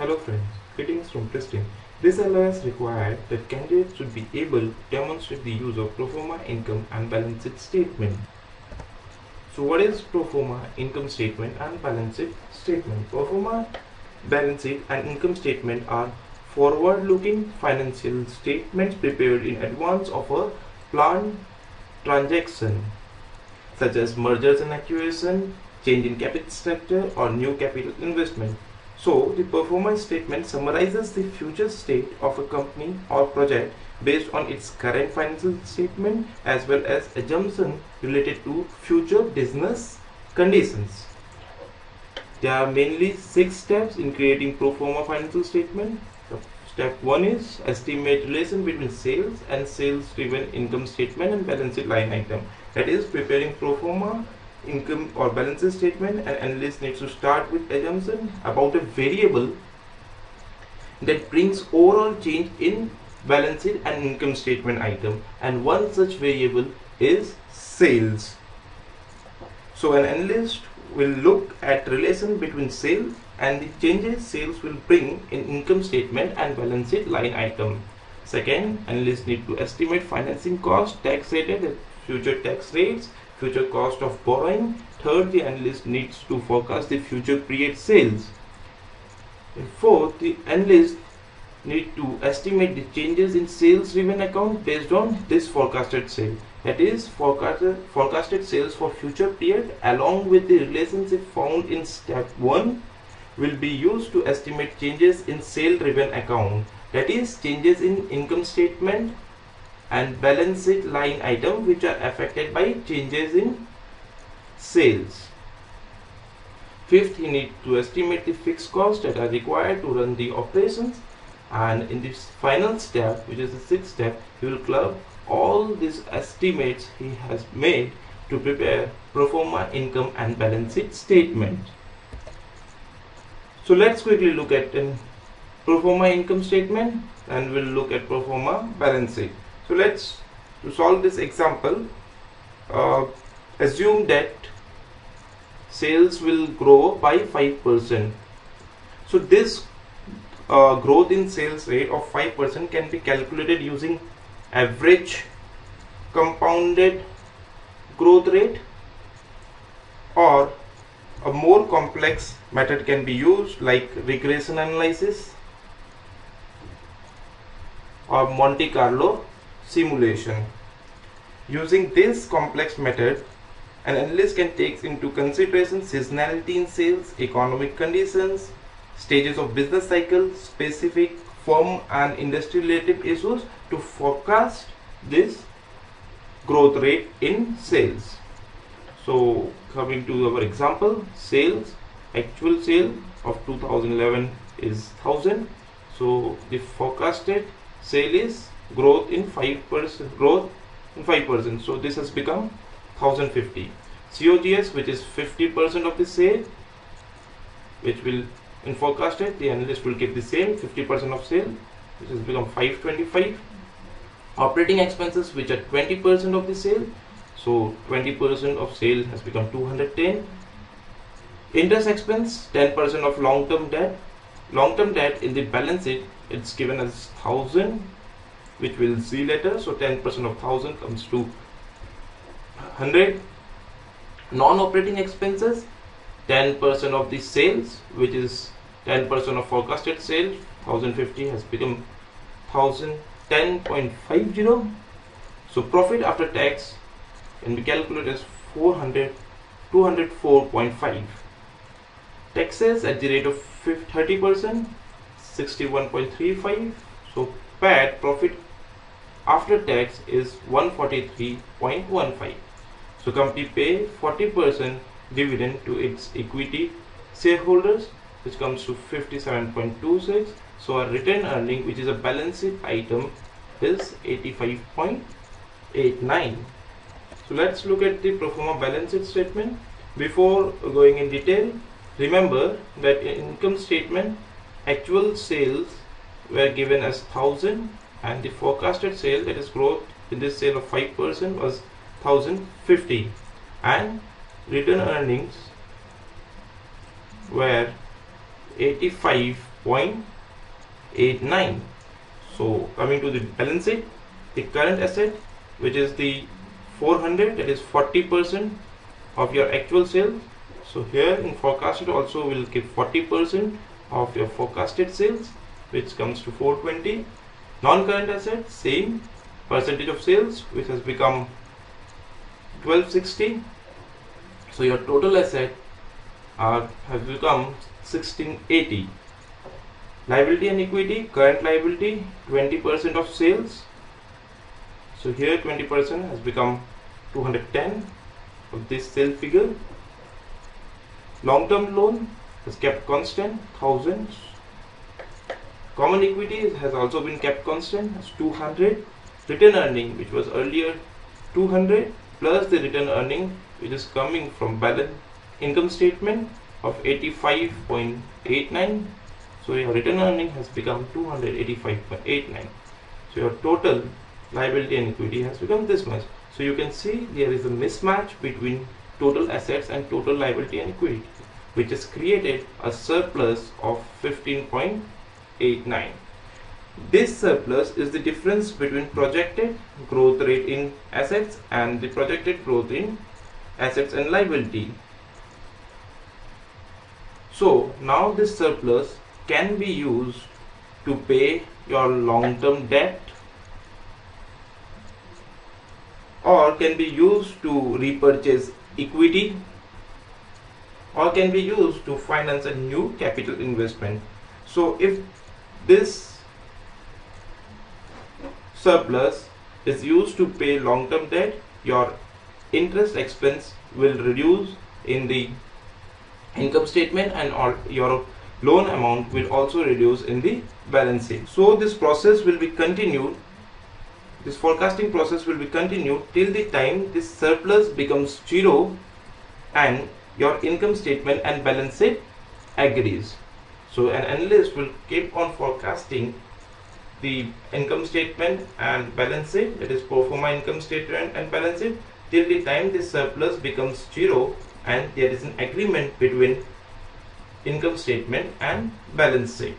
Hello friends, greetings from Pristine. This LOS required that candidates should be able to demonstrate the use of pro forma income and balance sheet statement. So what is pro forma income statement and balance sheet statement? Pro forma balance sheet and income statement are forward-looking financial statements prepared in advance of a planned transaction such as mergers and acquisition, change in capital structure or new capital investment. So the performance statement summarizes the future state of a company or project based on its current financial statement as well as assumptions related to future business conditions. There are mainly 6 steps in creating pro forma financial statement. Step 1 is estimate relation between sales and sales driven income statement and balance sheet line item. That is preparing pro forma income or balance sheet statement, and analyst needs to start with assumption about a variable that brings overall change in balance sheet and income statement item, and one such variable is sales. So an analyst will look at relation between sales and the changes sales will bring in income statement and balance sheet line item. Second, analysts need to estimate financing cost, tax rated, future tax rates, future cost of borrowing. Third, the analyst needs to forecast the future period sales. And fourth, the analyst need to estimate the changes in sales driven account based on this forecasted sale. That is forecasted sales for future period along with the relationship found in step 1 will be used to estimate changes in sale driven account. That is changes in income statement and balance sheet line item which are affected by changes in sales. Fifth, you need to estimate the fixed costs that are required to run the operations, and in this final step, which is the 6th step, he will club all these estimates he has made to prepare pro forma income and balance sheet statement. So let's quickly look at a pro forma income statement and we'll look at pro forma balance sheet. So to solve this example, assume that sales will grow by 5%. So this growth in sales rate of 5% can be calculated using average compounded growth rate, or a more complex method can be used like regression analysis or Monte Carlo simulation. Using this complex method, an analyst can take into consideration seasonality in sales, economic conditions, stages of business cycle, specific firm and industry related issues to forecast this growth rate in sales. So coming to our example, sales, actual sale of 2011 is 1000. So the forecasted sale is growth in 5%. So this has become 1050. COGS, which is 50% of the sale, which will in forecasted the analyst will keep the same 50% of sale, which has become 525. Operating expenses, which are 20% of the sale, so 20% of sale has become 210. Interest expense, 10% of long-term debt. Long-term debt in the balance sheet it's given as 1000, which we'll see later. So 10% of 1000 comes to 100. Non-operating expenses, 10% of the sales, which is 10% of forecasted sales, 1050 has become 1010.50. So profit after tax can be calculated as 204.5. Taxes at the rate of 30%, 61.35. So PAT, profit after tax, is 143.15. So company pay 40% dividend to its equity shareholders, which comes to 57.26. So our retained earning, which is a balance sheet item, is 85.89. So let's look at the pro forma balance sheet statement. Before going in detail, remember that in income statement actual sales were given as 1000 and the forecasted sale, that is growth in this sale of 5%, was 1050, and return earnings were 85.89. So coming to the balance sheet, the current asset, which is the 400, that is 40% of your actual sales. So here in forecasted also will give 40% of your forecasted sales, which comes to 420. Non-current assets, same percentage of sales, which has become 1260. So your total asset has become 1680. Liability and equity, current liability 20% of sales. So here 20% has become 210 of this sale figure. Long-term loan has kept constant, 1000. Common equity has also been kept constant, as 200. Return earning, which was earlier 200, plus the return earning which is coming from balance income statement of 85.89. So your return earning has become 285.89. So your total liability and equity has become this much. So you can see there is a mismatch between total assets and total liability and equity, which has created a surplus of 15.89. This surplus is the difference between projected growth rate in assets and the projected growth in assets and liability. So now this surplus can be used to pay your long-term debt, or can be used to repurchase equity, or can be used to finance a new capital investment. So if this surplus is used to pay long-term debt, your interest expense will reduce in the income statement, and your loan amount will also reduce in the balance sheet. So this process will be continued, this forecasting process will be continued till the time this surplus becomes zero and your income statement and balance sheet agrees. So an analyst will keep on forecasting the income statement and balance sheet, that is pro forma income statement and balance sheet, till the time this surplus becomes zero and there is an agreement between income statement and balance sheet.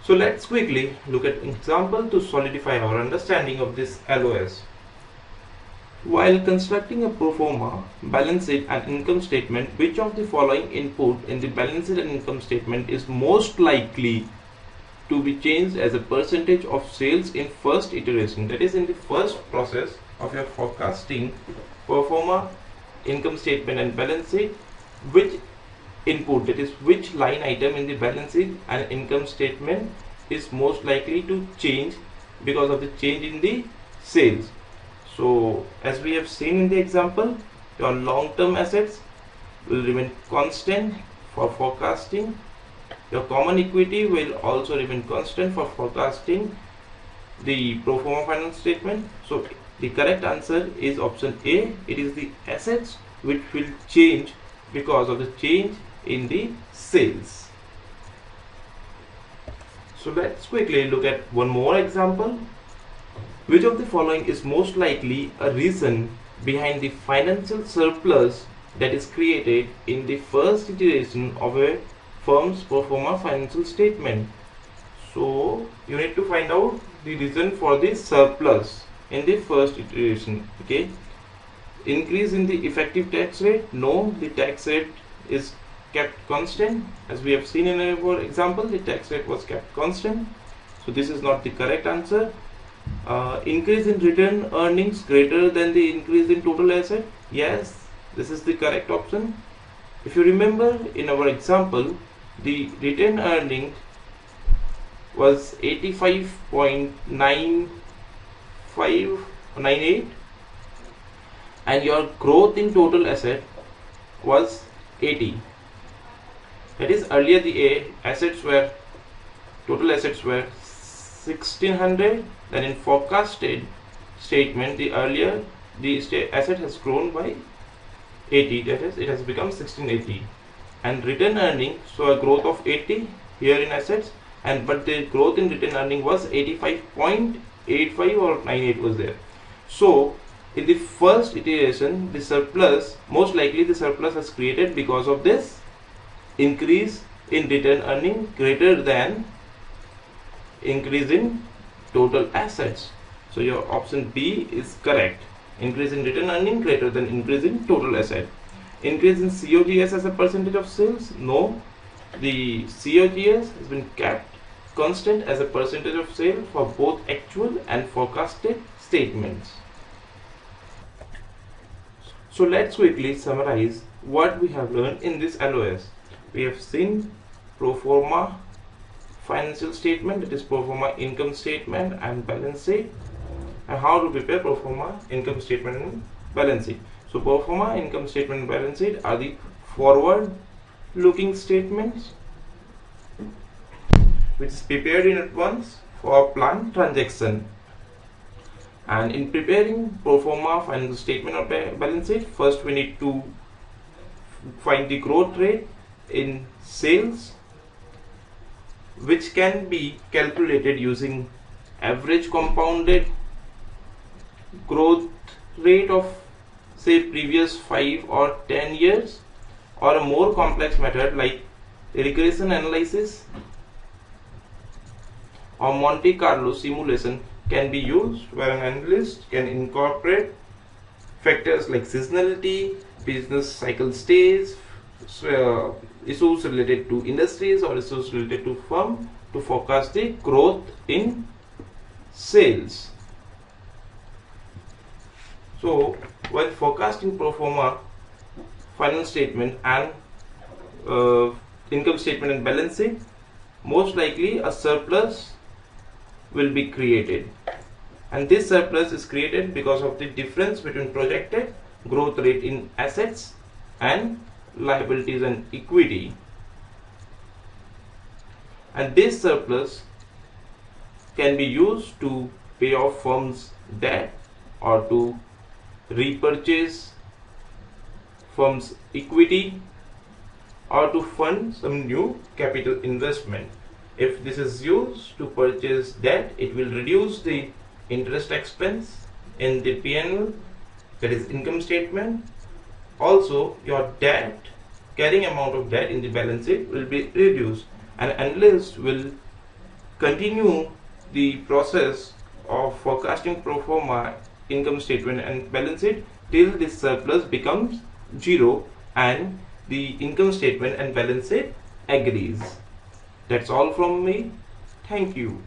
So let's quickly look at an example to solidify our understanding of this LOS. While constructing a pro forma balance sheet and income statement, which of the following input in the balance sheet and income statement is most likely to be changed as a percentage of sales in first iteration? That is, in the first process of your forecasting pro forma income statement and balance sheet, which input, that is which line item in the balance sheet and income statement, is most likely to change because of the change in the sales. So as we have seen in the example, your long-term assets will remain constant for forecasting. Your common equity will also remain constant for forecasting the pro forma financial statement. So the correct answer is option A. It is the assets which will change because of the change in the sales. So let's quickly look at one more example. Which of the following is most likely a reason behind the financial surplus that is created in the first iteration of a firm's pro forma financial statement? So you need to find out the reason for the surplus in the first iteration. Okay, increase in the effective tax rate? No, the tax rate is kept constant. As we have seen in our example, the tax rate was kept constant. So this is not the correct answer. Increase in return earnings greater than the increase in total asset? Yes, this is the correct option. If you remember in our example, the return earning was 85.98 and your growth in total asset was 80. That is, earlier the total assets were 1600, then in forecasted statement the asset has grown by 80, that is, it has become 1680, and return earning saw a growth of 80 here in assets, but the growth in return earning was 85.85 or 98 was there. So in the first iteration, the surplus, most likely the surplus has created because of this increase in return earning greater than increase in total assets. So your option B is correct. Increase in return earning greater than increase in total asset. Increase in COGS as a percentage of sales? No. The COGS has been kept constant as a percentage of sale for both actual and forecasted statements. So let's quickly summarize what we have learned in this LOS. We have seen pro forma financial statement, that is pro forma income statement and balance sheet, and how to prepare pro forma income statement and balance sheet. So pro forma income statement and balance sheet are the forward looking statements which is prepared in advance for planned transaction. And in preparing pro forma financial statement or balance sheet, first we need to find the growth rate in sales, which can be calculated using average compounded growth rate of say previous 5 or 10 years, or a more complex method like regression analysis or Monte Carlo simulation can be used, where an analyst can incorporate factors like seasonality, business cycle stage, issues related to industries or issues related to firm to forecast the growth in sales. So while forecasting pro forma financial statement and income statement and balance sheet, most likely a surplus will be created, and this surplus is created because of the difference between projected growth rate in assets and liabilities and equity, and this surplus can be used to pay off firm's debt or to repurchase firm's equity or to fund some new capital investment. If this is used to purchase debt, it will reduce the interest expense in the P&L, that is income statement. Also, your debt, carrying amount of debt in the balance sheet will be reduced, and analyst will continue the process of forecasting pro forma income statement and balance sheet till this surplus becomes zero and the income statement and balance sheet agrees. That's all from me. Thank you.